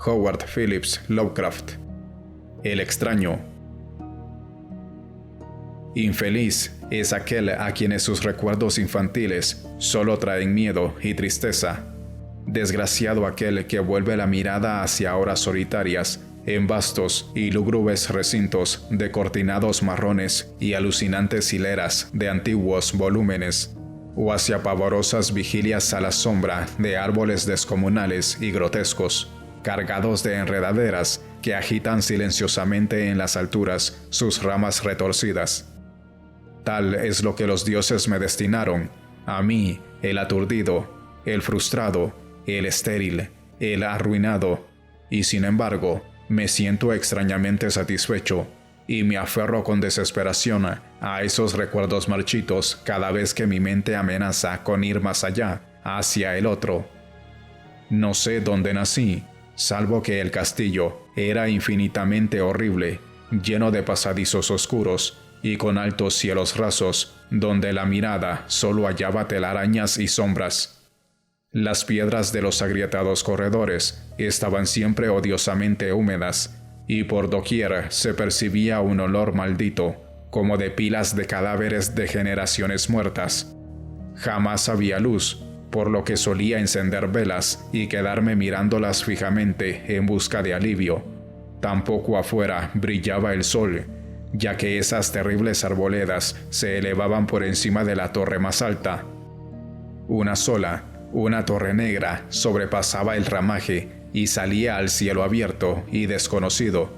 Howard Phillips Lovecraft. El extraño. Infeliz es aquel a quienes sus recuerdos infantiles solo traen miedo y tristeza. Desgraciado aquel que vuelve la mirada hacia horas solitarias en vastos y lúgubres recintos de cortinados marrones y alucinantes hileras de antiguos volúmenes, o hacia pavorosas vigilias a la sombra de árboles descomunales y grotescos, cargados de enredaderas que agitan silenciosamente en las alturas sus ramas retorcidas. Tal es lo que los dioses me destinaron, a mí, el aturdido, el frustrado, el estéril, el arruinado, y sin embargo, me siento extrañamente satisfecho, y me aferro con desesperación a esos recuerdos marchitos cada vez que mi mente amenaza con ir más allá, hacia el otro. No sé dónde nací, salvo que el castillo era infinitamente horrible, lleno de pasadizos oscuros y con altos cielos rasos, donde la mirada solo hallaba telarañas y sombras. Las piedras de los agrietados corredores estaban siempre odiosamente húmedas, y por doquier se percibía un olor maldito, como de pilas de cadáveres de generaciones muertas. Jamás había luz, por lo que solía encender velas y quedarme mirándolas fijamente en busca de alivio. Tampoco afuera brillaba el sol, ya que esas terribles arboledas se elevaban por encima de la torre más alta. Una torre negra sobrepasaba el ramaje y salía al cielo abierto y desconocido,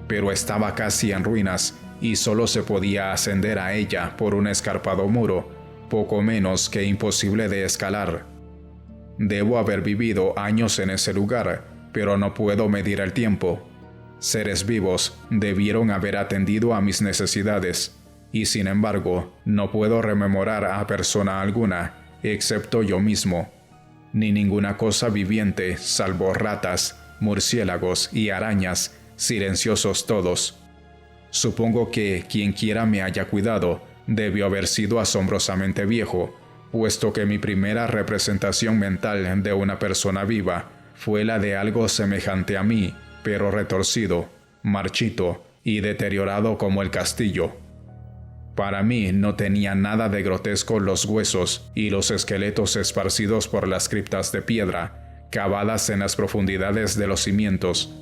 pero estaba casi en ruinas y solo se podía ascender a ella por un escarpado muro, poco menos que imposible de escalar. Debo haber vivido años en ese lugar, pero no puedo medir el tiempo. Seres vivos debieron haber atendido a mis necesidades, y sin embargo, no puedo rememorar a persona alguna, excepto yo mismo, ni ninguna cosa viviente salvo ratas, murciélagos y arañas, silenciosos todos. Supongo que quien quiera me haya cuidado debió haber sido asombrosamente viejo, puesto que mi primera representación mental de una persona viva fue la de algo semejante a mí, pero retorcido, marchito y deteriorado como el castillo. Para mí no tenía nada de grotesco los huesos y los esqueletos esparcidos por las criptas de piedra, cavadas en las profundidades de los cimientos.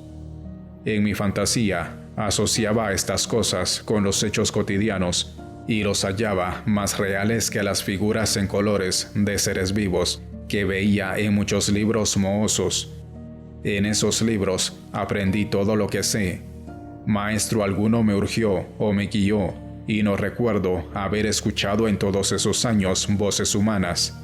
En mi fantasía, asociaba estas cosas con los hechos cotidianos y los hallaba más reales que las figuras en colores de seres vivos que veía en muchos libros mohosos. En esos libros aprendí todo lo que sé. Maestro alguno me urgió o me guió, y no recuerdo haber escuchado en todos esos años voces humanas,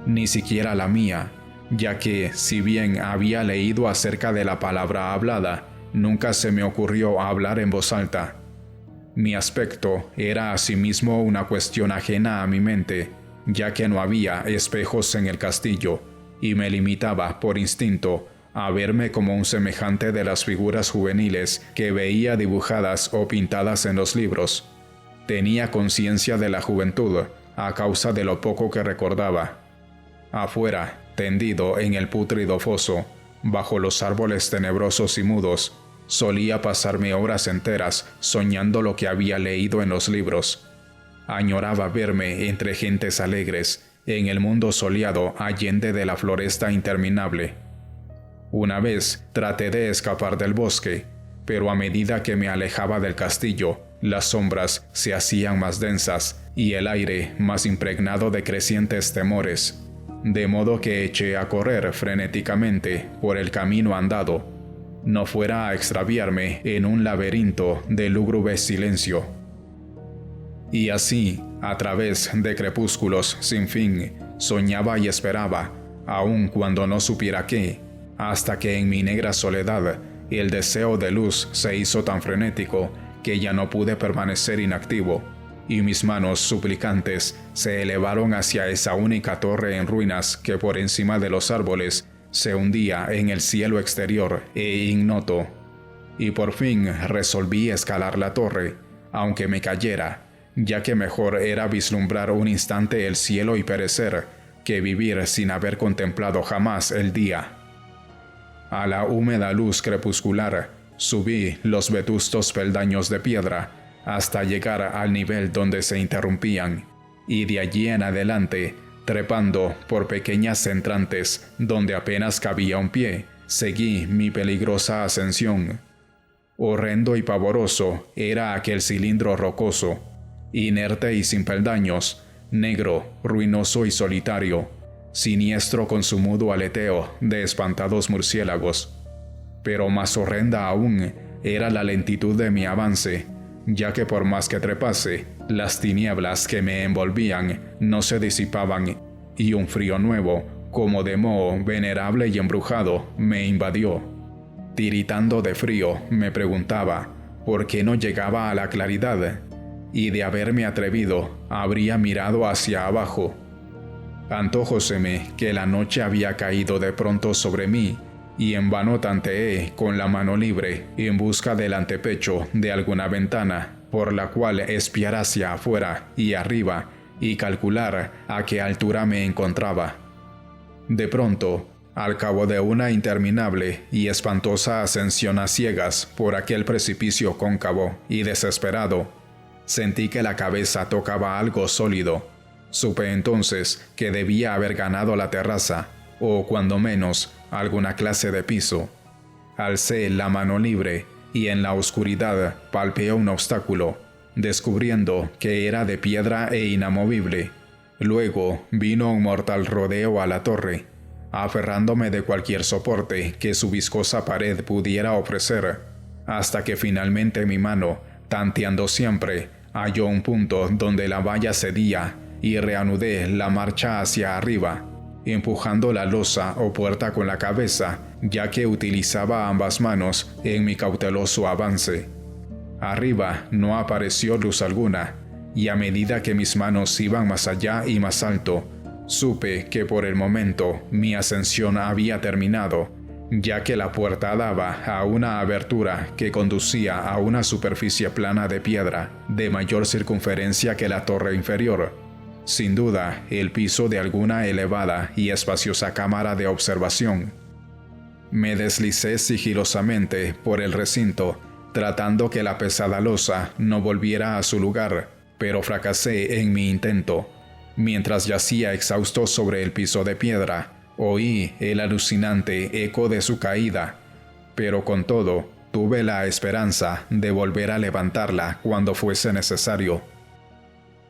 ni siquiera la mía, ya que, si bien había leído acerca de la palabra hablada, nunca se me ocurrió hablar en voz alta. Mi aspecto era asimismo una cuestión ajena a mi mente, ya que no había espejos en el castillo, y me limitaba, por instinto, a verme como un semejante de las figuras juveniles que veía dibujadas o pintadas en los libros. Tenía conciencia de la juventud a causa de lo poco que recordaba. Afuera, tendido en el pútrido foso, bajo los árboles tenebrosos y mudos, solía pasarme horas enteras soñando lo que había leído en los libros. Añoraba verme entre gentes alegres, en el mundo soleado allende de la floresta interminable. Una vez traté de escapar del bosque, pero a medida que me alejaba del castillo, las sombras se hacían más densas y el aire más impregnado de crecientes temores, de modo que eché a correr frenéticamente por el camino andado, no fuera a extraviarme en un laberinto de lúgubre silencio. Y así, a través de crepúsculos sin fin, soñaba y esperaba, aun cuando no supiera qué, hasta que en mi negra soledad el deseo de luz se hizo tan frenético que ya no pude permanecer inactivo, y mis manos suplicantes se elevaron hacia esa única torre en ruinas que por encima de los árboles se hundía en el cielo exterior e ignoto, y por fin resolví escalar la torre, aunque me cayera, ya que mejor era vislumbrar un instante el cielo y perecer, que vivir sin haber contemplado jamás el día. A la húmeda luz crepuscular, subí los vetustos peldaños de piedra hasta llegar al nivel donde se interrumpían, y de allí en adelante, trepando por pequeñas entrantes donde apenas cabía un pie, seguí mi peligrosa ascensión. Horrendo y pavoroso era aquel cilindro rocoso, inerte y sin peldaños, negro, ruinoso y solitario, siniestro con su mudo aleteo de espantados murciélagos. Pero más horrenda aún era la lentitud de mi avance, ya que por más que trepase, las tinieblas que me envolvían no se disipaban, y un frío nuevo, como de moho venerable y embrujado, me invadió. Tiritando de frío, me preguntaba por qué no llegaba a la claridad, y de haberme atrevido, habría mirado hacia abajo. Antojóseme que la noche había caído de pronto sobre mí, y en vano tanteé con la mano libre en busca del antepecho de alguna ventana por la cual espiar hacia afuera y arriba y calcular a qué altura me encontraba. De pronto, al cabo de una interminable y espantosa ascensión a ciegas por aquel precipicio cóncavo y desesperado, sentí que la cabeza tocaba algo sólido. Supe entonces que debía haber ganado la terraza, o cuando menos, alguna clase de piso. Alcé la mano libre y en la oscuridad palpeé un obstáculo, descubriendo que era de piedra e inamovible. Luego vino un mortal rodeo a la torre, aferrándome de cualquier soporte que su viscosa pared pudiera ofrecer, hasta que finalmente mi mano, tanteando siempre, halló un punto donde la valla cedía y reanudé la marcha hacia arriba, empujando la losa o puerta con la cabeza, ya que utilizaba ambas manos en mi cauteloso avance. Arriba no apareció luz alguna, y a medida que mis manos iban más allá y más alto, supe que por el momento mi ascensión había terminado, ya que la puerta daba a una abertura que conducía a una superficie plana de piedra de mayor circunferencia que la torre inferior. Sin duda, el piso de alguna elevada y espaciosa cámara de observación. Me deslicé sigilosamente por el recinto, tratando que la pesada losa no volviera a su lugar, pero fracasé en mi intento. Mientras yacía exhausto sobre el piso de piedra, oí el alucinante eco de su caída, pero con todo, tuve la esperanza de volver a levantarla cuando fuese necesario.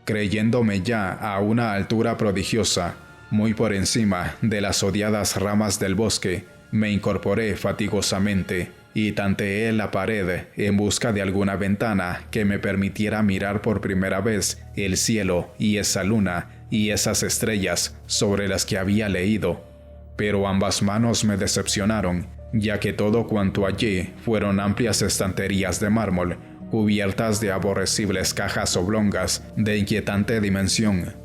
Creyéndome ya a una altura prodigiosa, muy por encima de las odiadas ramas del bosque, me incorporé fatigosamente y tanteé la pared en busca de alguna ventana que me permitiera mirar por primera vez el cielo y esa luna y esas estrellas sobre las que había leído. Pero ambas manos me decepcionaron, ya que todo cuanto hallé fueron amplias estanterías de mármol, cubiertas de aborrecibles cajas oblongas de inquietante dimensión.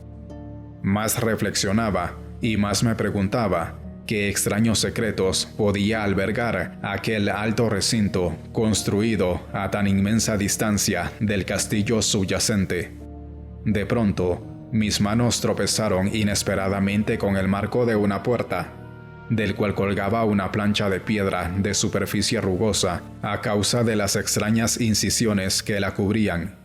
Más reflexionaba y más me preguntaba qué extraños secretos podía albergar aquel alto recinto construido a tan inmensa distancia del castillo subyacente. De pronto, mis manos tropezaron inesperadamente con el marco de una puerta, del cual colgaba una plancha de piedra de superficie rugosa a causa de las extrañas incisiones que la cubrían.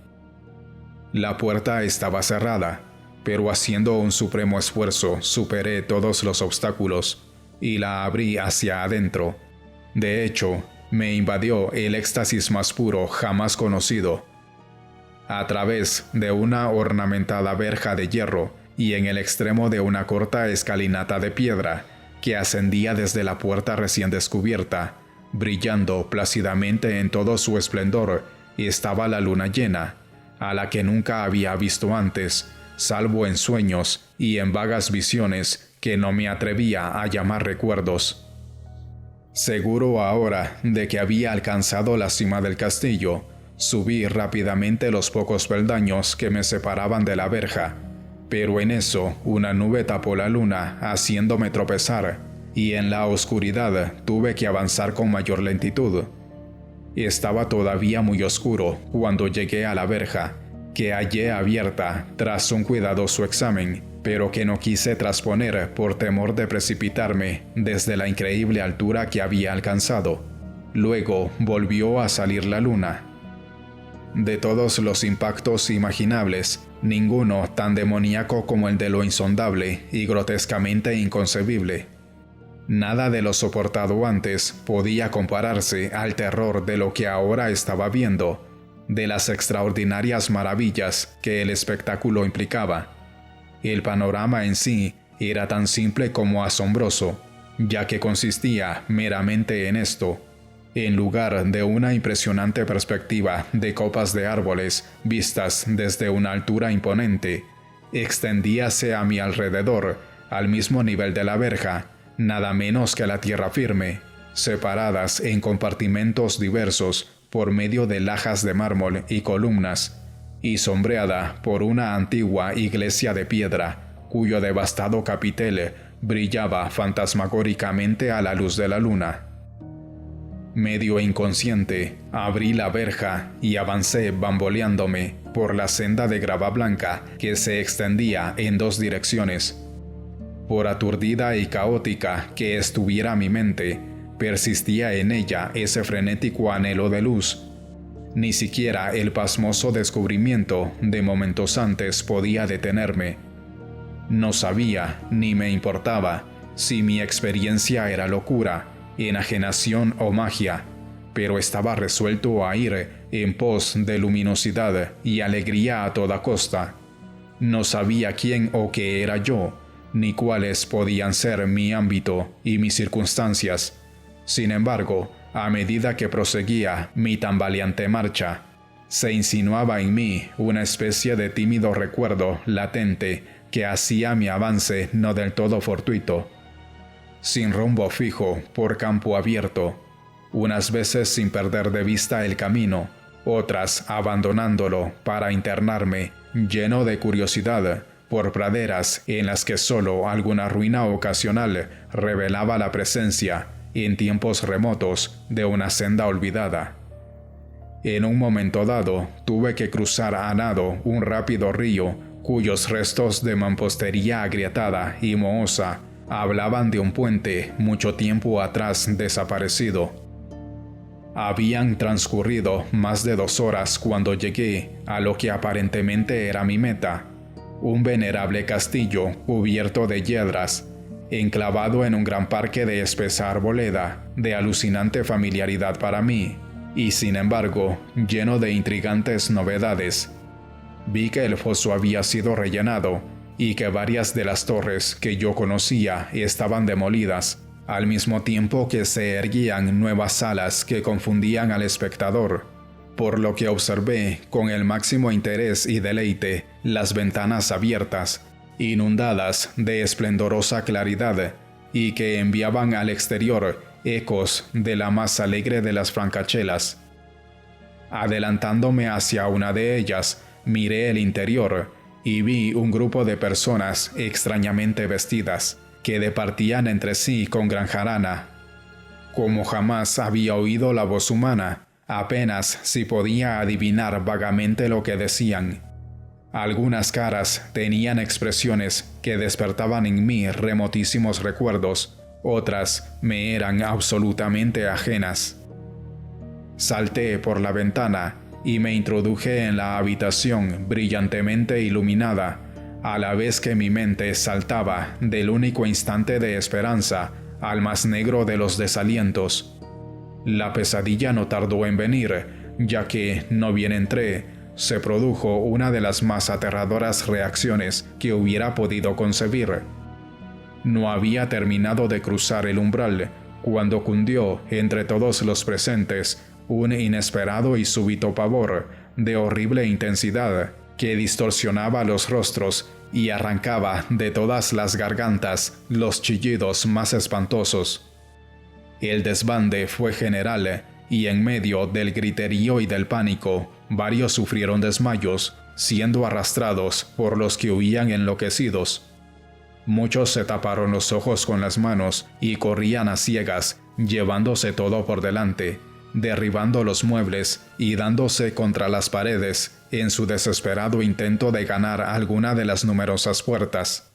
La puerta estaba cerrada, pero haciendo un supremo esfuerzo superé todos los obstáculos y la abrí hacia adentro. De hecho, me invadió el éxtasis más puro jamás conocido. A través de una ornamentada verja de hierro y en el extremo de una corta escalinata de piedra, que ascendía desde la puerta recién descubierta, brillando plácidamente en todo su esplendor, estaba la luna llena, a la que nunca había visto antes, salvo en sueños y en vagas visiones que no me atrevía a llamar recuerdos. Seguro ahora de que había alcanzado la cima del castillo, subí rápidamente los pocos peldaños que me separaban de la verja, pero en eso una nube tapó la luna haciéndome tropezar, y en la oscuridad tuve que avanzar con mayor lentitud. Estaba todavía muy oscuro cuando llegué a la verja, que hallé abierta tras un cuidadoso examen, pero que no quise trasponer por temor de precipitarme desde la increíble altura que había alcanzado. Luego volvió a salir la luna. De todos los impactos imaginables, ninguno tan demoníaco como el de lo insondable y grotescamente inconcebible. Nada de lo soportado antes podía compararse al terror de lo que ahora estaba viendo, de las extraordinarias maravillas que el espectáculo implicaba. El panorama en sí era tan simple como asombroso, ya que consistía meramente en esto. En lugar de una impresionante perspectiva de copas de árboles vistas desde una altura imponente, extendíase a mi alrededor, al mismo nivel de la verja, nada menos que la tierra firme, separadas en compartimentos diversos por medio de lajas de mármol y columnas, y sombreada por una antigua iglesia de piedra, cuyo devastado capitel brillaba fantasmagóricamente a la luz de la luna. Medio inconsciente, abrí la verja y avancé bamboleándome por la senda de grava blanca que se extendía en dos direcciones. Por aturdida y caótica que estuviera mi mente, persistía en ella ese frenético anhelo de luz. Ni siquiera el pasmoso descubrimiento de momentos antes podía detenerme. No sabía, ni me importaba, si mi experiencia era locura, enajenación o magia, pero estaba resuelto a ir en pos de luminosidad y alegría a toda costa. No sabía quién o qué era yo, ni cuáles podían ser mi ámbito y mis circunstancias. Sin embargo, a medida que proseguía mi tambaleante marcha, se insinuaba en mí una especie de tímido recuerdo latente que hacía mi avance no del todo fortuito. Sin rumbo fijo, por campo abierto, unas veces sin perder de vista el camino, otras abandonándolo para internarme, lleno de curiosidad, por praderas en las que solo alguna ruina ocasional revelaba la presencia, en tiempos remotos, de una senda olvidada. En un momento dado, tuve que cruzar a nado un rápido río cuyos restos de mampostería agrietada y mohosa hablaban de un puente mucho tiempo atrás desaparecido. Habían transcurrido más de 2 horas cuando llegué a lo que aparentemente era mi meta, un venerable castillo cubierto de yedras, enclavado en un gran parque de espesa arboleda, de alucinante familiaridad para mí, y sin embargo, lleno de intrigantes novedades. Vi que el foso había sido rellenado, y que varias de las torres que yo conocía estaban demolidas, al mismo tiempo que se erguían nuevas salas que confundían al espectador, por lo que observé con el máximo interés y deleite las ventanas abiertas, inundadas de esplendorosa claridad, y que enviaban al exterior ecos de la más alegre de las francachelas. Adelantándome hacia una de ellas, miré el interior y vi un grupo de personas extrañamente vestidas, que departían entre sí con gran jarana. Como jamás había oído la voz humana, apenas si podía adivinar vagamente lo que decían. Algunas caras tenían expresiones que despertaban en mí remotísimos recuerdos, otras me eran absolutamente ajenas. Salté por la ventana y me introduje en la habitación brillantemente iluminada, a la vez que mi mente saltaba del único instante de esperanza al más negro de los desalientos. La pesadilla no tardó en venir, ya que, no bien entré, se produjo una de las más aterradoras reacciones que hubiera podido concebir. No había terminado de cruzar el umbral cuando cundió entre todos los presentes un inesperado y súbito pavor de horrible intensidad que distorsionaba los rostros y arrancaba de todas las gargantas los chillidos más espantosos. El desbande fue general y en medio del griterío y del pánico, varios sufrieron desmayos, siendo arrastrados por los que huían enloquecidos. Muchos se taparon los ojos con las manos y corrían a ciegas, llevándose todo por delante, derribando los muebles y dándose contra las paredes en su desesperado intento de ganar alguna de las numerosas puertas.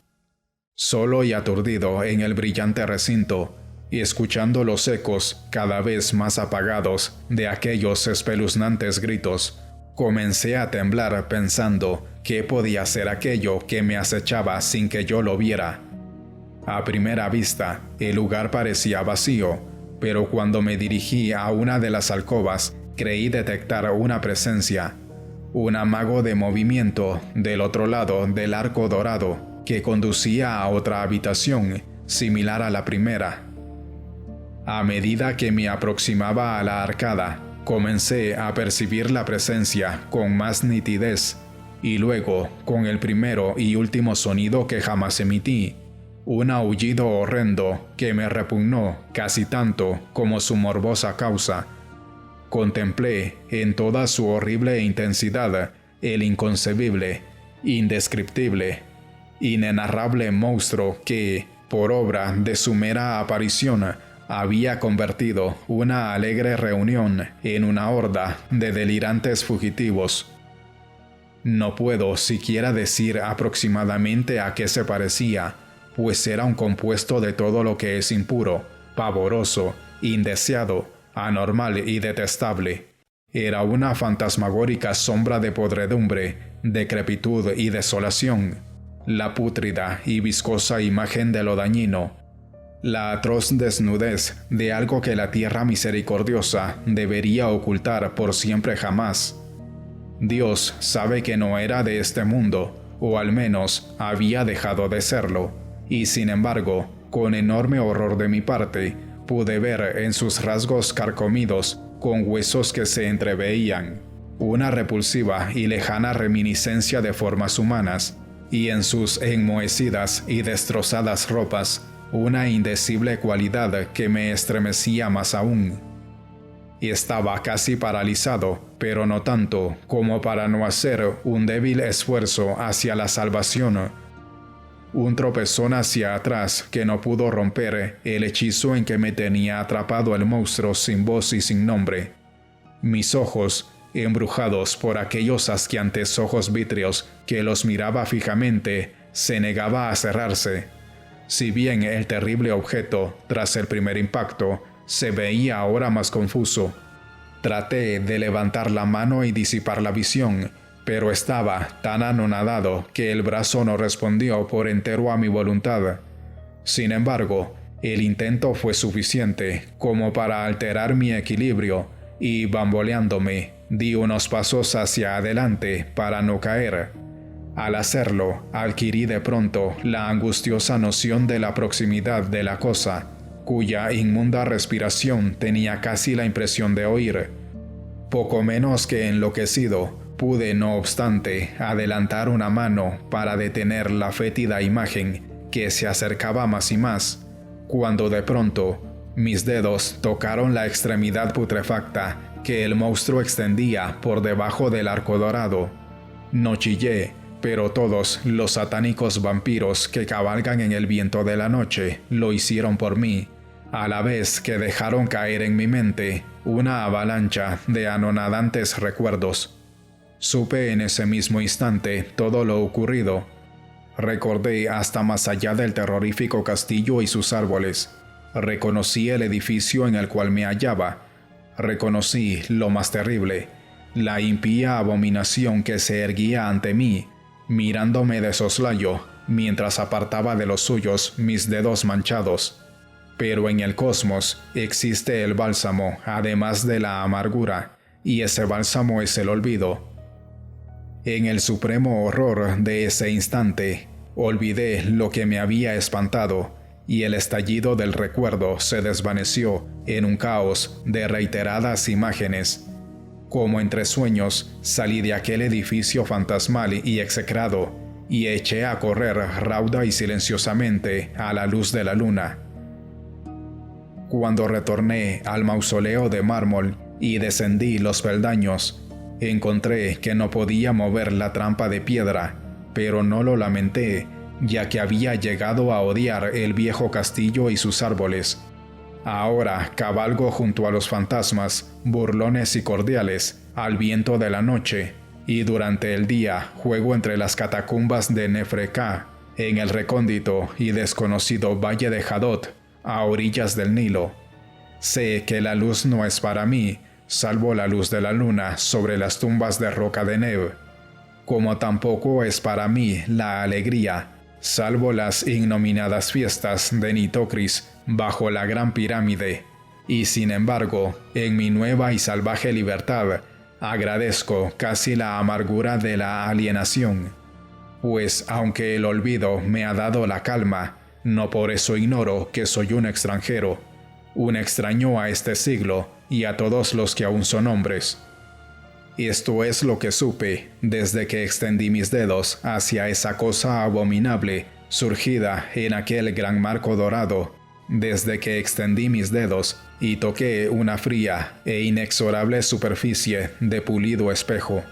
solo y aturdido en el brillante recinto, y escuchando los ecos cada vez más apagados de aquellos espeluznantes gritos, comencé a temblar pensando qué podía ser aquello que me acechaba sin que yo lo viera. A primera vista, el lugar parecía vacío, pero cuando me dirigí a una de las alcobas, creí detectar una presencia, un amago de movimiento del otro lado del arco dorado que conducía a otra habitación similar a la primera. A medida que me aproximaba a la arcada, comencé a percibir la presencia con más nitidez, y luego, con el primero y último sonido que jamás emití, un aullido horrendo que me repugnó casi tanto como su morbosa causa. Contemplé en toda su horrible intensidad el inconcebible, indescriptible, inenarrable monstruo que, por obra de su mera aparición, había convertido una alegre reunión en una horda de delirantes fugitivos. No puedo siquiera decir aproximadamente a qué se parecía, pues era un compuesto de todo lo que es impuro, pavoroso, indeseado, anormal y detestable. Era una fantasmagórica sombra de podredumbre, decrepitud y desolación, la pútrida y viscosa imagen de lo dañino, la atroz desnudez de algo que la tierra misericordiosa debería ocultar por siempre jamás. Dios sabe que no era de este mundo, o al menos había dejado de serlo, y sin embargo, con enorme horror de mi parte, pude ver en sus rasgos carcomidos, con huesos que se entreveían, una repulsiva y lejana reminiscencia de formas humanas, y en sus enmohecidas y destrozadas ropas, una indecible cualidad que me estremecía más aún. Y estaba casi paralizado, pero no tanto como para no hacer un débil esfuerzo hacia la salvación. Un tropezón hacia atrás que no pudo romper el hechizo en que me tenía atrapado el monstruo sin voz y sin nombre. Mis ojos, embrujados por aquellos asqueantes ojos vítreos que los miraba fijamente, se negaba a cerrarse. Si bien el terrible objeto, tras el primer impacto, se veía ahora más confuso, traté de levantar la mano y disipar la visión, pero estaba tan anonadado que el brazo no respondió por entero a mi voluntad. Sin embargo, el intento fue suficiente como para alterar mi equilibrio y, bamboleándome, di unos pasos hacia adelante para no caer. Al hacerlo, adquirí de pronto la angustiosa noción de la proximidad de la cosa, cuya inmunda respiración tenía casi la impresión de oír. Poco menos que enloquecido, pude, no obstante, adelantar una mano para detener la fétida imagen que se acercaba más y más, cuando de pronto mis dedos tocaron la extremidad putrefacta que el monstruo extendía por debajo del arco dorado. No chillé, pero todos los satánicos vampiros que cabalgan en el viento de la noche lo hicieron por mí, a la vez que dejaron caer en mi mente una avalancha de anonadantes recuerdos. Supe en ese mismo instante todo lo ocurrido. Recordé hasta más allá del terrorífico castillo y sus árboles. Reconocí el edificio en el cual me hallaba. Reconocí lo más terrible, la impía abominación que se erguía ante mí, mirándome de soslayo, mientras apartaba de los suyos mis dedos manchados. Pero en el cosmos existe el bálsamo, además de la amargura, y ese bálsamo es el olvido. En el supremo horror de ese instante, olvidé lo que me había espantado, y el estallido del recuerdo se desvaneció en un caos de reiteradas imágenes. Como entre sueños, salí de aquel edificio fantasmal y execrado, y eché a correr rauda y silenciosamente a la luz de la luna. Cuando retorné al mausoleo de mármol y descendí los peldaños, encontré que no podía mover la trampa de piedra, pero no lo lamenté, ya que había llegado a odiar el viejo castillo y sus árboles. Ahora cabalgo junto a los fantasmas, burlones y cordiales, al viento de la noche, y durante el día juego entre las catacumbas de Nefre-Ka, en el recóndito y desconocido valle de Hadot, a orillas del Nilo. Sé que la luz no es para mí, salvo la luz de la luna sobre las tumbas de roca de Neb, como tampoco es para mí la alegría, salvo las ignominadas fiestas de Nitocris bajo la gran pirámide. Y sin embargo, en mi nueva y salvaje libertad, agradezco casi la amargura de la alienación, pues aunque el olvido me ha dado la calma, no por eso ignoro que soy un extranjero, un extraño a este siglo y a todos los que aún son hombres. Esto es lo que supe desde que extendí mis dedos hacia esa cosa abominable surgida en aquel gran marco dorado, desde que extendí mis dedos y toqué una fría e inexorable superficie de pulido espejo.